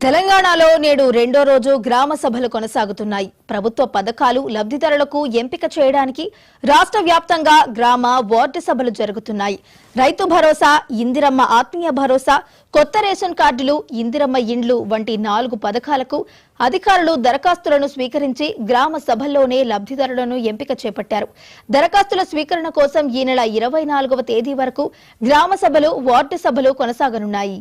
తెలంగాణలో నేడు రెండో రోజు గ్రామ సభలు కొనసాగుతున్నాయి. ప్రభుత్వ పథకాలు లబ్ధిదారులకు ఎంపిక చేయడానికి రాష్ట్ర వ్యాప్తంగా గ్రామ వార్డు సభలు జరుగుతున్నాయి. రైతు భరోసా, ఇందిరమ్మ ఆత్మీయ భరోసా, కొత్త రేషన్ కార్డులు, ఇందిరమ్మ ఇండ్లు వంటి 4 పథకాలకు అధికారులు దరఖాస్తులను స్వీకరించి గ్రామ సభల్లోనే లబ్ధిదారులను ఎంపిక చేపట్టారు. దరఖాస్తుల స్వీకరణ కోసం ఈ నెల 24వ తేదీ వరకు గ్రామ సభలు, వార్డు సభలు కొనసాగనున్నాయి.